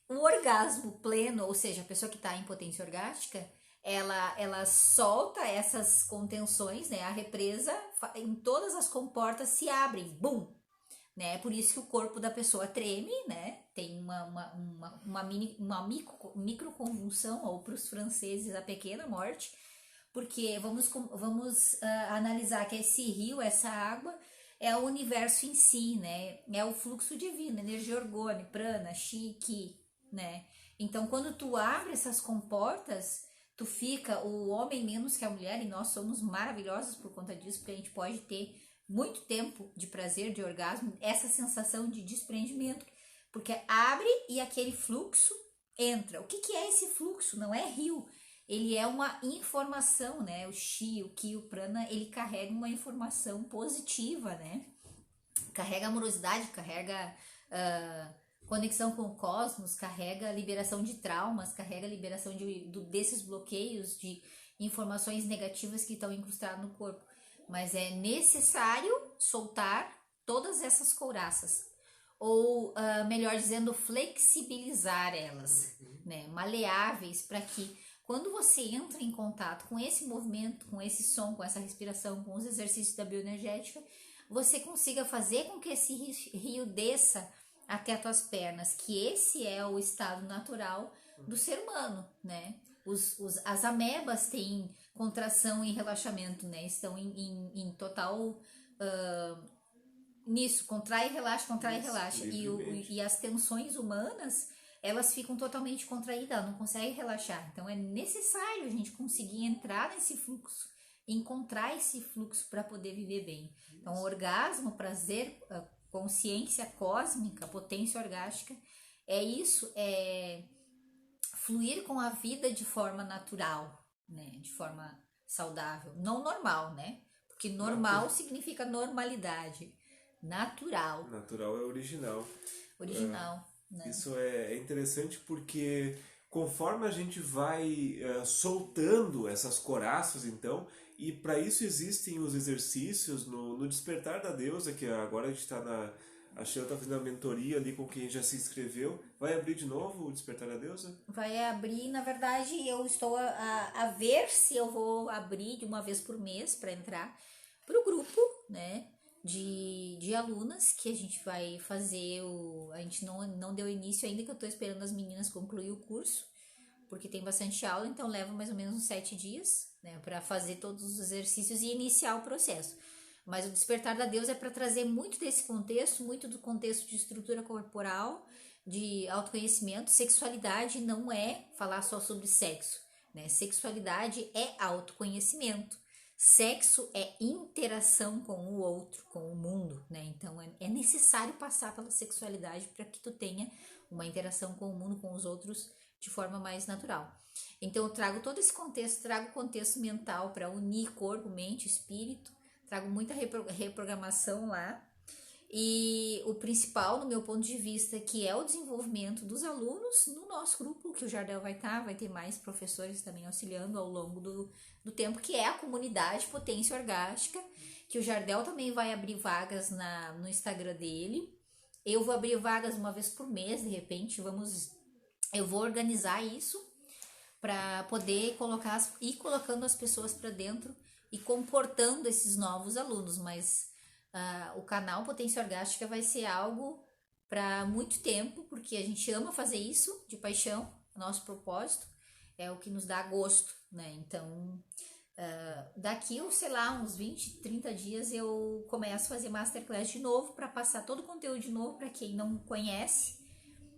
o orgasmo pleno, ou seja, a pessoa que tá em potência orgástica, ela solta essas contenções, né? A represa em todas as comportas se abrem, bum, né? Por isso que o corpo da pessoa treme, né? Tem uma microconvulsão, ou para os franceses a pequena morte, porque vamos analisar que esse rio, essa água, é o universo em si, né? É o fluxo divino, energia orgânica, prana, chi, ki, né? Então, quando tu abre essas comportas, tu fica o homem menos que a mulher, e nós somos maravilhosos por conta disso, porque a gente pode ter muito tempo de prazer, de orgasmo, essa sensação de desprendimento, porque abre e aquele fluxo entra. O que é esse fluxo? Não é rio, ele é uma informação, né? O chi, o ki, o prana, ele carrega uma informação positiva, né? Carrega amorosidade, carrega conexão com o cosmos, carrega liberação de traumas, carrega liberação desses bloqueios de informações negativas que estão incrustadas no corpo. Mas é necessário soltar todas essas couraças, ou melhor dizendo, flexibilizar elas, né? Maleáveis, para que quando você entra em contato com esse movimento, com esse som, com essa respiração, com os exercícios da bioenergética, você consiga fazer com que esse rio desça até as tuas pernas, que esse é o estado natural do ser humano, né? As amebas têm contração e relaxamento, né? Estão em total nisso, contrai e relaxa. E as tensões humanas, elas ficam totalmente contraídas, não conseguem relaxar. Então é necessário a gente conseguir entrar nesse fluxo, encontrar esse fluxo para poder viver bem. Então, orgasmo, prazer, consciência cósmica, potência orgástica, é isso, é fluir com a vida de forma natural, né? De forma saudável, não normal, né? Porque normal significa normalidade. Natural. Natural é original. Né? Isso é interessante porque conforme a gente vai soltando essas coraças, então, e para isso existem os exercícios no Despertar da Deusa, que agora a gente está a Sheila está fazendo a mentoria ali com quem já se inscreveu. Vai abrir de novo o Despertar da Deusa? Vai abrir, na verdade, eu estou a ver se eu vou abrir de uma vez por mês para entrar para o grupo, né? De alunas que a gente vai fazer a gente não deu início ainda, que eu tô esperando as meninas concluir o curso, porque tem bastante aula, então leva mais ou menos uns 7 dias, né, para fazer todos os exercícios e iniciar o processo. Mas o Despertar da Deusa é para trazer muito desse contexto, muito do contexto de estrutura corporal, de autoconhecimento. Sexualidade não é falar só sobre sexo, né? Sexualidade é autoconhecimento. Sexo é interação com o outro, com o mundo, né? Então é necessário passar pela sexualidade para que tu tenha uma interação com o mundo, com os outros, de forma mais natural. Então eu trago todo esse contexto, trago o contexto mental para unir corpo, mente, espírito, trago muita reprogramação lá. E o principal, no meu ponto de vista, que é o desenvolvimento dos alunos no nosso grupo, que o Jardel vai ter mais professores também auxiliando ao longo do tempo, que é a comunidade Potência Orgástica, que o Jardel também vai abrir vagas no Instagram dele. Eu vou abrir vagas uma vez por mês, de repente, eu vou organizar isso, para poder ir colocando as pessoas para dentro e comportando esses novos alunos, mas o canal Potência Orgástica vai ser algo para muito tempo, porque a gente ama fazer isso de paixão, nosso propósito é o que nos dá gosto, né? Então, daqui, sei lá, uns 20, 30 dias eu começo a fazer masterclass de novo para passar todo o conteúdo de novo para quem não conhece,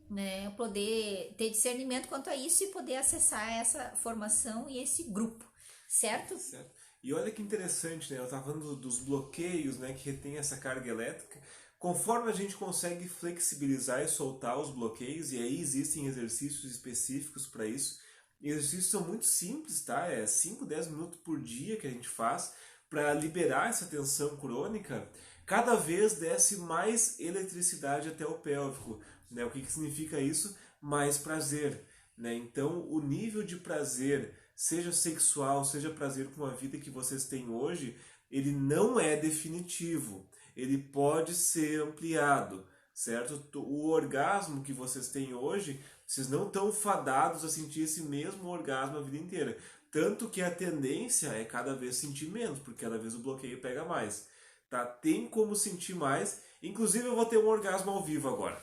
né? Poder ter discernimento quanto a isso e poder acessar essa formação e esse grupo, certo? Certo. E olha que interessante, né? Eu estava falando dos bloqueios, né, que retém essa carga elétrica. Conforme a gente consegue flexibilizar e soltar os bloqueios, e aí existem exercícios específicos para isso. E exercícios são muito simples, tá? É 5, 10 minutos por dia que a gente faz para liberar essa tensão crônica. Cada vez desce mais eletricidade até o pélvico, né? O que significa isso? Mais prazer, né? Então, o nível de prazer, seja sexual, seja prazer com a vida que vocês têm hoje, ele não é definitivo. Ele pode ser ampliado, certo? O orgasmo que vocês têm hoje, vocês não estão fadados a sentir esse mesmo orgasmo a vida inteira. Tanto que a tendência é cada vez sentir menos, porque cada vez o bloqueio pega mais. Tá? Tem como sentir mais. Inclusive eu vou ter um orgasmo ao vivo agora.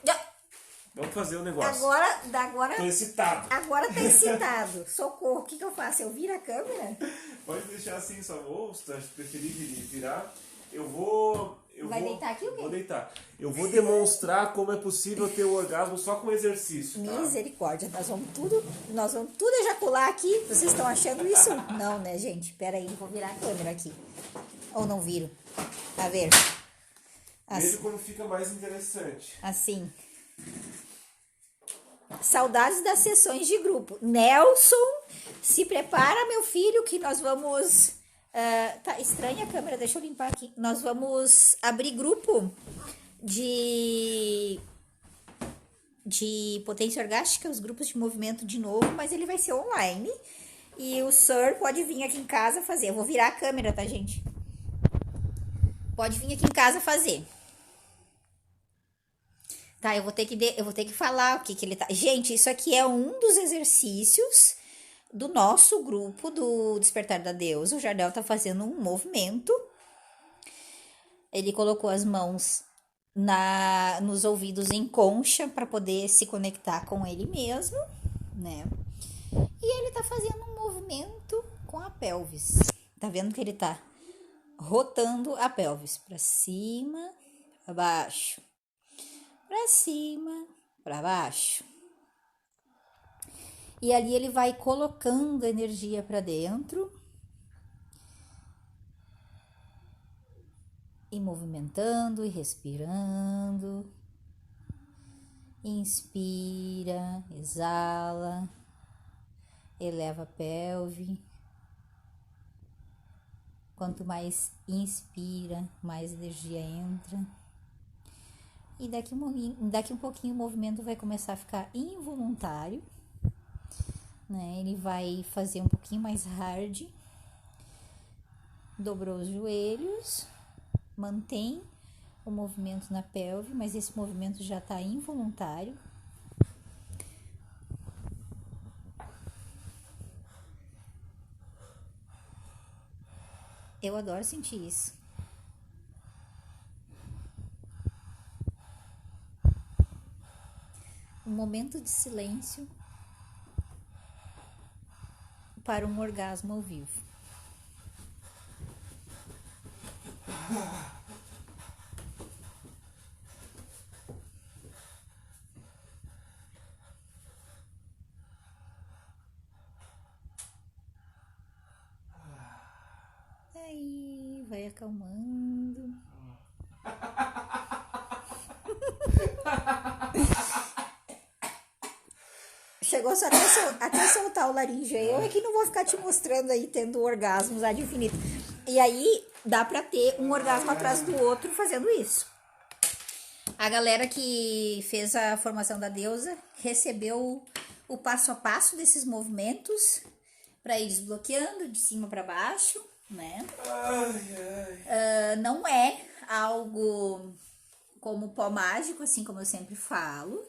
Vamos fazer um negócio. Agora tô excitado. Agora tá excitado. Socorro. O que eu faço? Eu viro a câmera? Pode deixar assim, só vou. Se preferir virar, eu vou... Vai deitar aqui o quê? Vou deitar. Eu vou demonstrar como é possível ter o orgasmo só com exercício. Tá? Misericórdia, nós vamos tudo ejacular aqui. Vocês estão achando isso? Não, né, gente? Pera aí, vou virar a câmera aqui. Ou não viro? A ver. Veja como fica mais interessante. Assim. Saudades das sessões de grupo. Nelson, se prepara, meu filho, que nós vamos... tá estranha a câmera, deixa eu limpar aqui. Nós vamos abrir grupo de potência orgástica, os grupos de movimento de novo, mas ele vai ser online. E o Sir pode vir aqui em casa fazer. Eu vou virar a câmera, tá, gente? Pode vir aqui em casa fazer. Tá, eu vou ter que falar o que ele tá... Gente, isso aqui é um dos exercícios do nosso grupo do Despertar da Deusa. O Jardel tá fazendo um movimento. Ele colocou as mãos nos ouvidos em concha para poder se conectar com ele mesmo, né? E ele tá fazendo um movimento com a pelvis. Tá vendo que ele tá rotando a pelvis para cima, para baixo, para cima, para baixo. E ali ele vai colocando energia para dentro e movimentando e respirando. Inspira, exala, eleva a pelve. Quanto mais inspira, mais energia entra. E daqui um pouquinho o movimento vai começar a ficar involuntário. Né? Ele vai fazer um pouquinho mais hard. Dobrou os joelhos. Mantém o movimento na pelve, mas esse movimento já está involuntário. Eu adoro sentir isso. Um momento de silêncio para um orgasmo ao vivo. Aí, vai acalmando. Chegou só até soltar o laringe. Eu é que não vou ficar te mostrando aí tendo orgasmos ad infinito. E aí dá pra ter um orgasmo atrás do outro fazendo isso. A galera que fez a formação da deusa recebeu o passo a passo desses movimentos para ir desbloqueando de cima para baixo, né? Não é algo como pó mágico, assim como eu sempre falo.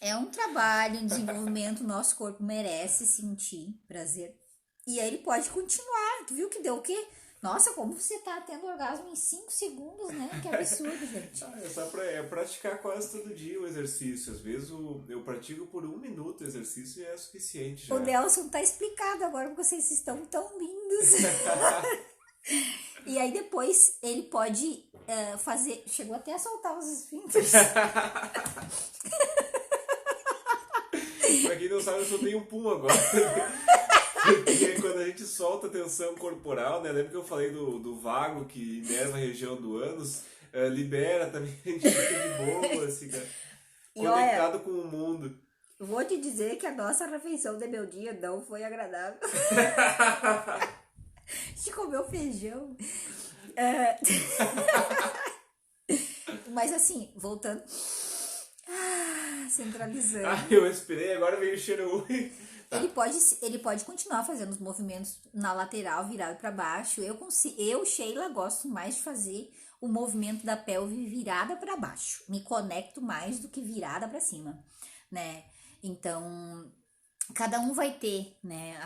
É um trabalho, um desenvolvimento, nosso corpo merece sentir prazer. E aí ele pode continuar. Tu viu que deu o quê? Nossa, como você tá tendo orgasmo em 5 segundos, né? Que absurdo, gente. É só praticar quase todo dia o exercício. Às vezes eu pratico por 1 minuto o exercício e é suficiente já. O Nelson tá explicado agora porque vocês estão tão lindos. E aí depois ele pode fazer... Chegou até a soltar os esfíncteres. Pra quem não sabe, eu só tenho um pum agora. Porque quando a gente solta a tensão corporal, né? Lembra que eu falei do vago que inerva a região do ânus? Libera também, a gente fica de boa, assim, cara. Conectado com o mundo. Vou te dizer que a nossa refeição de meu dia não foi agradável. A gente comeu feijão. Mas assim, voltando. Centralizando. Eu esperei, agora veio o cheiro ruim. Tá. Ele pode continuar fazendo os movimentos na lateral, virado para baixo. Eu, Sheila, gosto mais de fazer o movimento da pelve virada para baixo. Me conecto mais do que virada para cima, né? Então, cada um vai ter, né,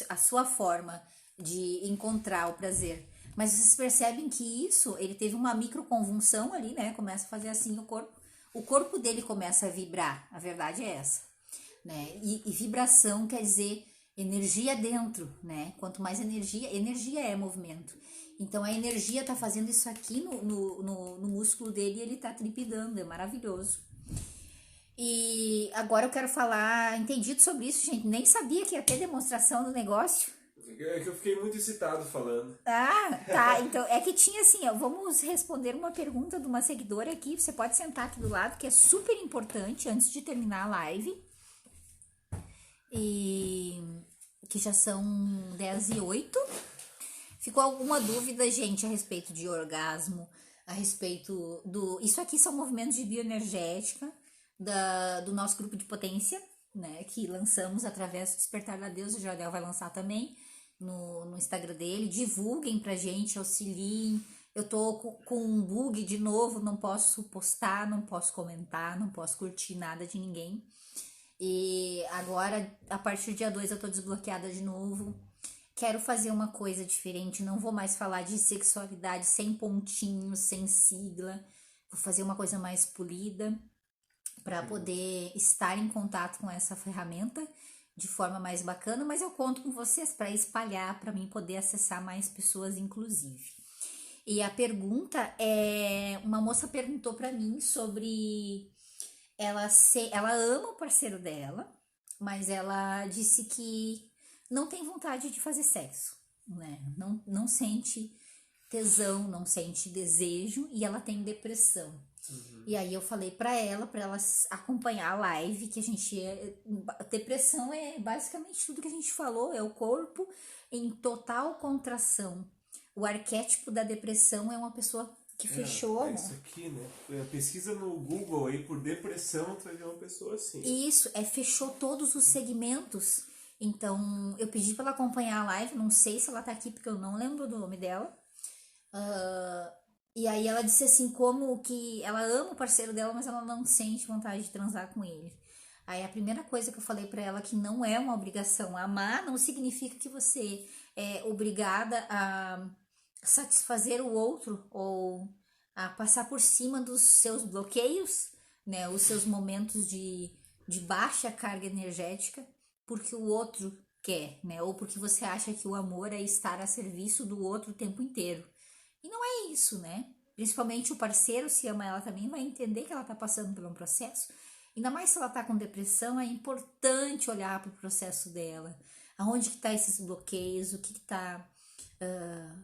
a sua forma de encontrar o prazer. Mas vocês percebem que ele teve uma microconvulsão ali, né? Começa a fazer assim o corpo dele começa a vibrar. A verdade é essa. Né? E vibração quer dizer energia dentro, né? Quanto mais energia é movimento. Então a energia tá fazendo isso aqui no músculo dele e ele tá tripidando, é maravilhoso. E agora eu quero falar entendido sobre isso, gente. Nem sabia que ia ter demonstração do negócio. É que eu fiquei muito excitado falando. Ah, tá. Então é que tinha assim, ó, vamos responder uma pergunta de uma seguidora aqui. Você pode sentar aqui do lado, que é super importante antes de terminar a live. E que já são 10:08. Ficou alguma dúvida, gente, a respeito de orgasmo, a respeito do... Isso aqui são movimentos de bioenergética do nosso grupo de potência, né? Que lançamos através do Despertar da Deusa. O Jardel vai lançar também no Instagram dele. Divulguem pra gente, auxiliem. Eu tô com um bug de novo, não posso postar, não posso comentar, não posso curtir nada de ninguém. E agora, a partir do dia 2, eu tô desbloqueada de novo. Quero fazer uma coisa diferente. Não vou mais falar de sexualidade sem pontinhos, sem sigla. Vou fazer uma coisa mais polida para poder estar em contato com essa ferramenta de forma mais bacana. Mas eu conto com vocês para espalhar, para mim poder acessar mais pessoas, inclusive. E a pergunta é... Uma moça perguntou para mim sobre... Ela ama o parceiro dela, mas ela disse que não tem vontade de fazer sexo, né? Não sente tesão, não sente desejo e ela tem depressão. Uhum. E aí eu falei pra ela acompanhar a live, que depressão é basicamente tudo que a gente falou, é o corpo em total contração. O arquétipo da depressão é uma pessoa que fechou, né? Isso aqui, né? Pesquisa no Google aí por depressão, tu vai ver uma pessoa assim. Isso, fechou todos os segmentos. Então, eu pedi pra ela acompanhar a live, não sei se ela tá aqui, porque eu não lembro do nome dela. E aí ela disse assim, como que ela ama o parceiro dela, mas ela não sente vontade de transar com ele. Aí a primeira coisa que eu falei pra ela, que não é uma obrigação. Amar não significa que você é obrigada a satisfazer o outro ou a passar por cima dos seus bloqueios, né, os seus momentos de baixa carga energética, porque o outro quer, né, ou porque você acha que o amor é estar a serviço do outro o tempo inteiro. E não é isso, né? Principalmente o parceiro, se ama ela também, vai entender que ela tá passando por um processo. Ainda mais se ela tá com depressão, é importante olhar pro processo dela. Aonde que tá esses bloqueios, o que tá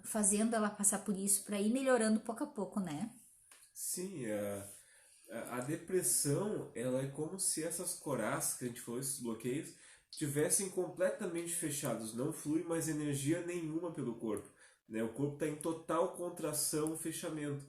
fazendo ela passar por isso, para ir melhorando pouco a pouco, né? Sim, a depressão, ela é como se essas coraças que a gente falou, esses bloqueios, tivessem completamente fechados, não flui mais energia nenhuma pelo corpo, né? O corpo está em total contração, fechamento,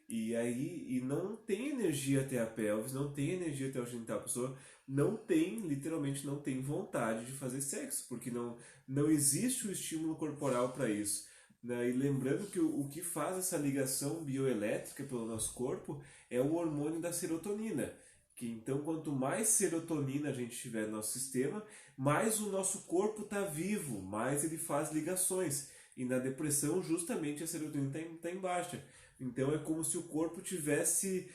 e aí não tem energia até a pelvis, não tem energia até o genital, a pessoa literalmente não tem vontade de fazer sexo, porque não existe o estímulo corporal para isso, né? E lembrando que o que faz essa ligação bioelétrica pelo nosso corpo é o hormônio da serotonina, Que então, quanto mais serotonina a gente tiver no nosso sistema, mais o nosso corpo está vivo, mais ele faz ligações. E na depressão, justamente, a serotonina está em baixa. Então, é como se o corpo tivesse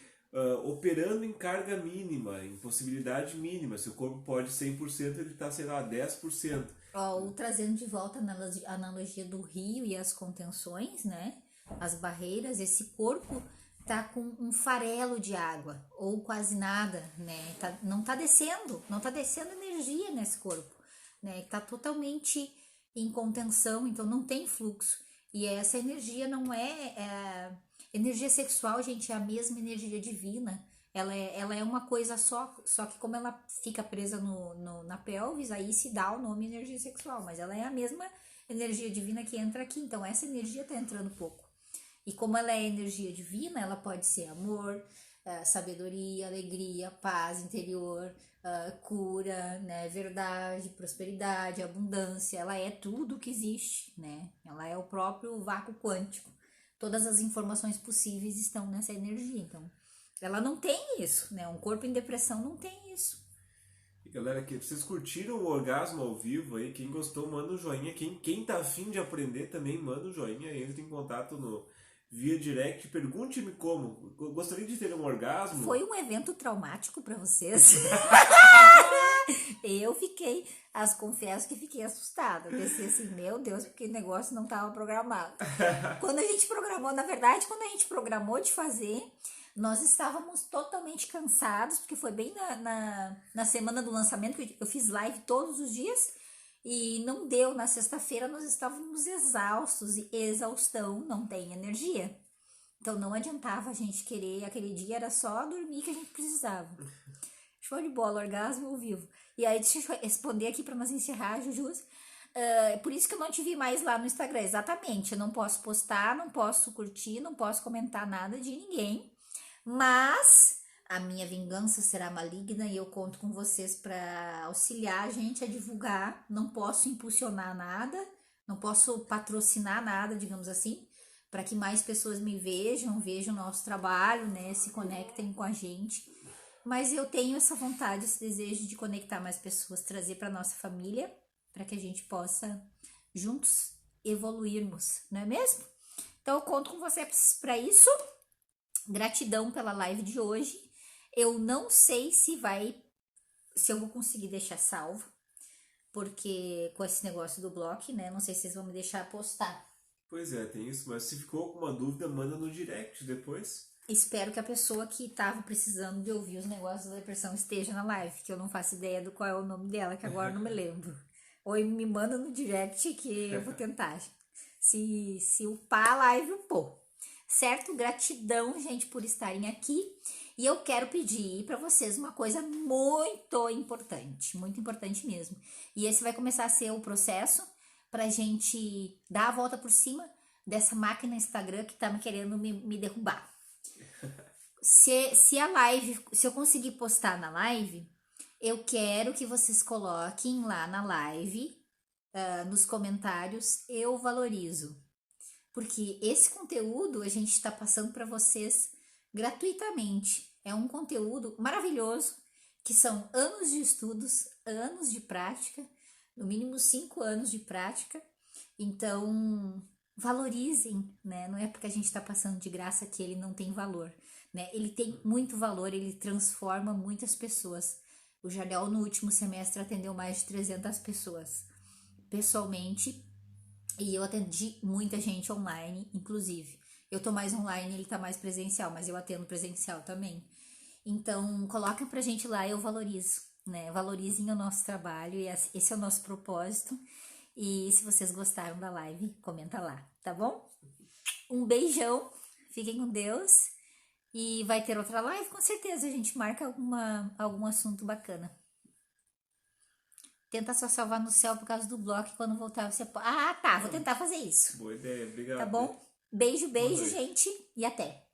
operando em carga mínima, em possibilidade mínima. Se o corpo pode 100%, ele está, sei lá, 10%. Ou trazendo de volta a analogia do rio e as contenções, né? As barreiras, esse corpo tá com um farelo de água, ou quase nada, né? Não tá descendo energia nesse corpo, né? Tá totalmente em contenção, então não tem fluxo. E essa energia não energia sexual, gente, é a mesma energia divina. Ela é uma coisa só que como ela fica presa na pelvis, aí se dá o nome energia sexual, mas ela é a mesma energia divina que entra aqui, então essa energia tá entrando pouco. E como ela é energia divina, ela pode ser amor, sabedoria, alegria, paz interior, cura, né, verdade, prosperidade, abundância. Ela é tudo que existe, né? Ela é o próprio vácuo quântico. Todas as informações possíveis estão nessa energia, então ela não tem isso, né? Um corpo em depressão não tem isso. E galera, vocês curtiram o orgasmo ao vivo aí? Quem gostou, manda um joinha. Quem tá afim de aprender também, manda um joinha. Entre em contato via direct. Pergunte-me como. Gostaria de ter um orgasmo? Foi um evento traumático para vocês? Confesso que fiquei assustada. Pensei assim, meu Deus, porque o negócio não estava programado. Quando a gente programou de fazer, nós estávamos totalmente cansados, porque foi bem na semana do lançamento, que eu fiz live todos os dias, e não deu. Na sexta-feira nós estávamos exaustos, e exaustão não tem energia. Então não adiantava a gente querer, aquele dia era só dormir que a gente precisava. Show de bola, orgasmo ao vivo. E aí deixa eu responder aqui para nós encerrar, Jujus. Por isso que eu não te vi mais lá no Instagram, exatamente. Eu não posso postar, não posso curtir, não posso comentar nada de ninguém. Mas a minha vingança será maligna e eu conto com vocês para auxiliar a gente a divulgar. Não posso impulsionar nada, não posso patrocinar nada, digamos assim, para que mais pessoas me vejam o nosso trabalho, né, se conectem com a gente. Mas eu tenho essa vontade, esse desejo de conectar mais pessoas, trazer para nossa família, para que a gente possa juntos evoluirmos, não é mesmo? Então eu conto com vocês para isso. Gratidão pela live de hoje. Eu não sei se eu vou conseguir deixar salvo, porque com esse negócio do bloco, né? Não sei se vocês vão me deixar postar. Pois é, tem isso, mas se ficou alguma dúvida, manda no direct depois. Espero que a pessoa que estava precisando de ouvir os negócios da depressão esteja na live, que eu não faço ideia do qual é o nome dela, que agora não me lembro. Ou me manda no direct que eu vou tentar. Se upar a live, upou. Certo? Gratidão, gente, por estarem aqui. E eu quero pedir para vocês uma coisa muito importante mesmo. E esse vai começar a ser o processo pra gente dar a volta por cima dessa máquina Instagram que tá querendo me derrubar. Se eu conseguir postar na live, eu quero que vocês coloquem lá na live, nos comentários, eu valorizo. Porque esse conteúdo a gente está passando para vocês gratuitamente. É um conteúdo maravilhoso, que são anos de estudos, anos de prática, no mínimo 5 anos de prática. Então, valorizem, né? Não é porque a gente está passando de graça que ele não tem valor, né? Ele tem muito valor, ele transforma muitas pessoas. O Jardel, no último semestre, atendeu mais de 300 pessoas pessoalmente, e eu atendi muita gente online, inclusive. Eu tô mais online, ele tá mais presencial, mas eu atendo presencial também. Então, coloca pra gente lá, eu valorizo, né? Valorizem o nosso trabalho, e esse é o nosso propósito. E se vocês gostaram da live, comenta lá, tá bom? Um beijão, fiquem com Deus. E vai ter outra live, com certeza a gente marca algum assunto bacana. Tenta só salvar no céu por causa do bloco, quando voltar você pode... Ah, tá, vou tentar fazer isso. Boa ideia, obrigado. Tá bom? Beijo, gente, e até.